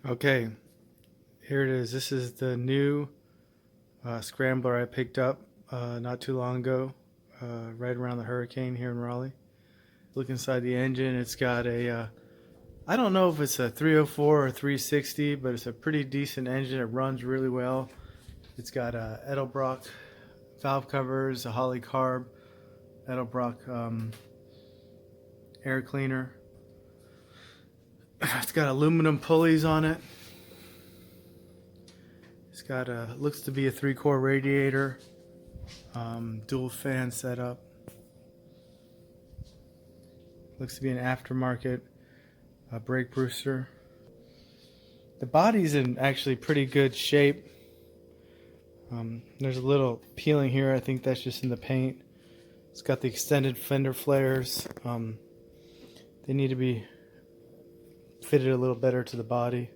Okay, here it is. This is the new scrambler I picked up not too long ago, right around the hurricane here in Raleigh. Look inside the engine. It's got a, I don't know if it's a 304 or 360, but it's a pretty decent engine. It runs really well. It's got Edelbrock valve covers, a Holly carb, Edelbrock air cleaner. It's got aluminum pulleys on it. It's got a, looks to be a 3-core radiator, dual fan setup. Looks to be an aftermarket brake booster. The body's in actually pretty good shape. There's a little peeling here. I think that's just in the paint. It's got the extended fender flares. They need to be fitted a little better to the body.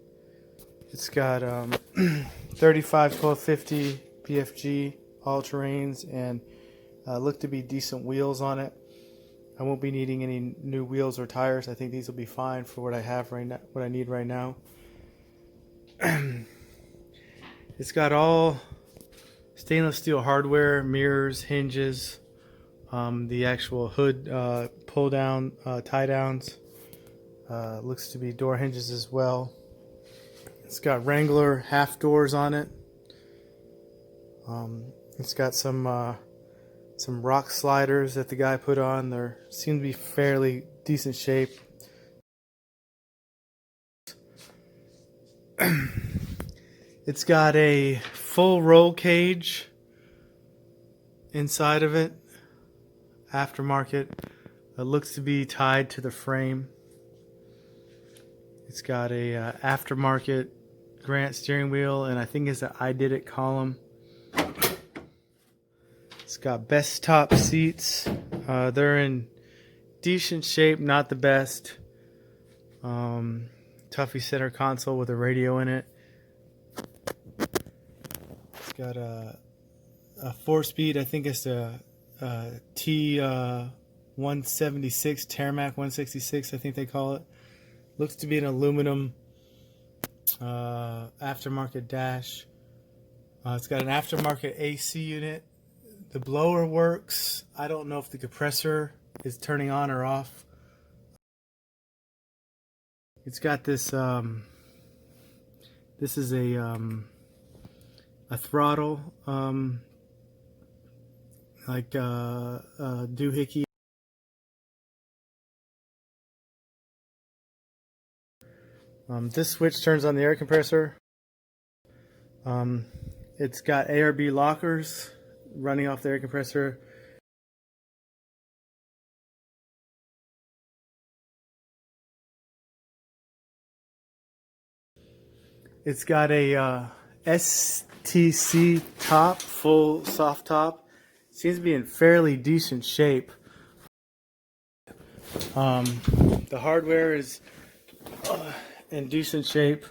It's got 35 1250 PFG all-terrains and look to be decent wheels on it. I won't be needing any new wheels or tires. I think these will be fine for what I have right now, what I need right now. It's got all stainless steel hardware, mirrors, hinges, the actual hood pull down, tie downs. Looks to be door hinges as well. It's got Wrangler half doors on it. It's got some rock sliders that the guy put on. They seem to be fairly decent shape. It's got a full roll cage inside of it, aftermarket. It looks to be tied to the frame. It's got a aftermarket Grant steering wheel, and I think it's an I Did It column. It's got best top seats. They're in decent shape, not the best. Tuffy center console with a radio in it. It's got a 4-speed, I think it's a T176, Tarmac 166, I think they call it. Looks to be an aluminum aftermarket dash. It's got an aftermarket AC unit. The blower works. I don't know if the compressor is turning on or off. It's got this. This is a throttle, like doohickey. This switch turns on the air compressor. It's got ARB lockers running off the air compressor. It's got a STC top, full soft top. Seems to be in fairly decent shape. The hardware is in decent shape.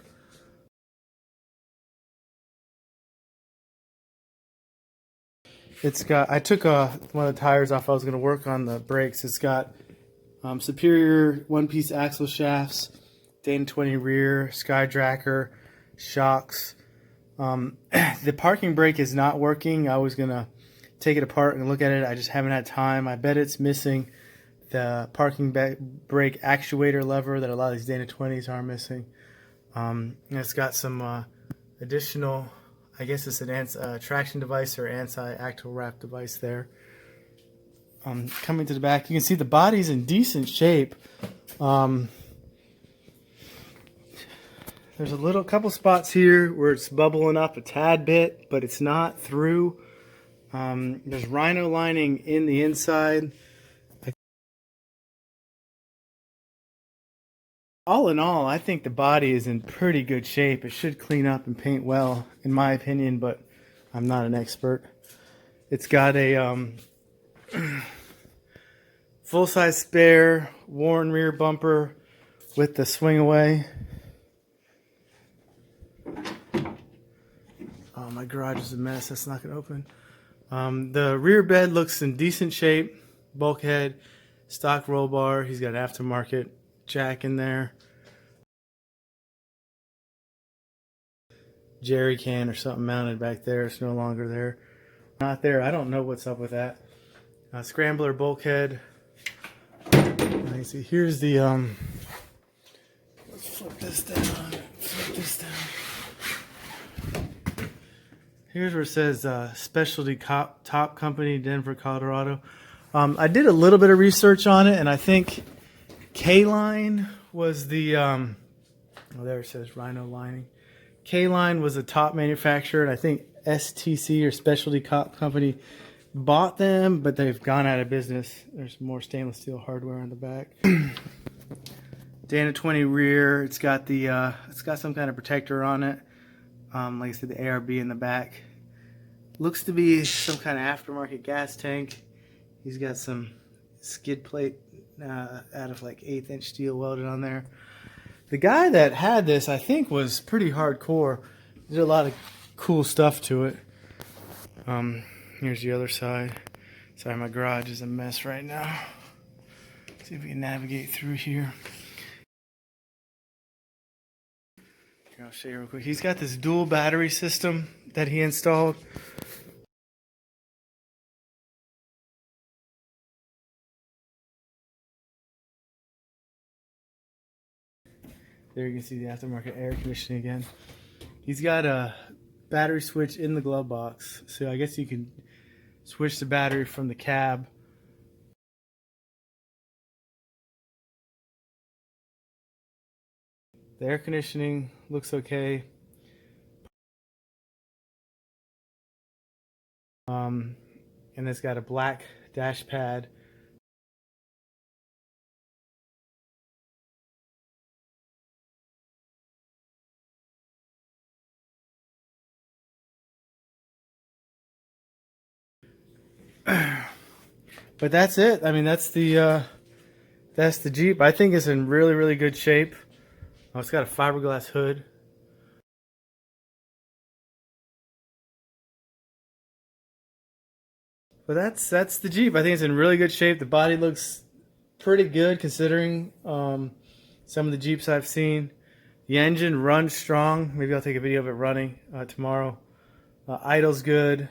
It's got, I took one of the tires off. I was going to work on the brakes. It's got superior one-piece axle shafts, Dana 20 rear, Skydracker, shocks. The parking brake is not working. I was going to take it apart and look at it. I just haven't had time. I bet it's missing the parking brake actuator lever that a lot of these Dana 20s are missing. And it's got some additional, I guess it's an traction device or anti-axle wrap device there. Coming to the back, you can see the body's in decent shape. There's a couple spots here where it's bubbling up a tad bit, but it's not through. There's rhino lining in the inside. All in all, I think the body is in pretty good shape. It should clean up and paint well, in my opinion, but I'm not an expert. It's got a full-size spare worn rear bumper with the swing away. Oh, my garage is a mess. That's not going to open. The rear bed looks in decent shape. Bulkhead, stock roll bar. He's got an aftermarket jack in there. jerry can or something mounted back there. It's no longer there. Not there. I don't know what's up with that. Scrambler bulkhead. You see, here's the let's flip this down. Flip this down. Here's where it says Specialty Top Company, Denver, Colorado. I did a little bit of research on it, and I think K-Line was the oh, there it says Rhino Lining. K-Line was a top manufacturer, and I think STC or Specialty Top Company bought them, but they've gone out of business. There's more stainless steel hardware on the back. Dana 20 rear. It's got the it's got some kind of protector on it. Like I said, the ARB in the back. Looks to be some kind of aftermarket gas tank. He's got some skid plate out of like 1/8" steel welded on there. The guy that had this, I think, was pretty hardcore. Did a lot of cool stuff to it. Here's the other side. Sorry, my garage is a mess right now. See if we can navigate through here. Here, I'll show you real quick. He's got this dual battery system that he installed. There you can see the aftermarket air conditioning again. He's got a battery switch in the glove box, so I guess you can switch the battery from the cab. The air conditioning looks okay. And it's got a black dash pad. But that's it. I mean, that's the Jeep. I think it's in really, really good shape. Oh, it's got a fiberglass hood. But that's the Jeep. I think it's in really good shape. The body looks pretty good considering some of the Jeeps I've seen. The engine runs strong. Maybe I'll take a video of it running tomorrow. Idle's good.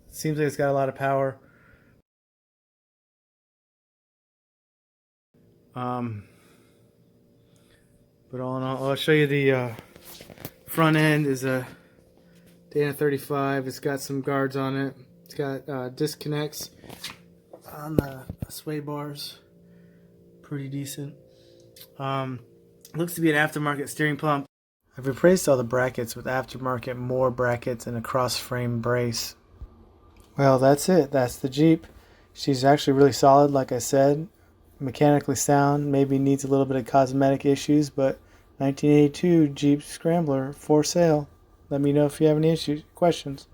Seems like it's got a lot of power. But all in all, I'll show you the front end is a Dana 35. It's got some guards on it. It's got disconnects on the sway bars. Pretty decent. Looks to be an aftermarket steering pump. I've replaced all the brackets with aftermarket Moore brackets and a cross frame brace. Well, that's it. That's the Jeep. She's actually really solid, like I said. Mechanically sound, maybe needs a little bit of cosmetic issues, but 1982 Jeep Scrambler for sale. Let me know if you have any questions.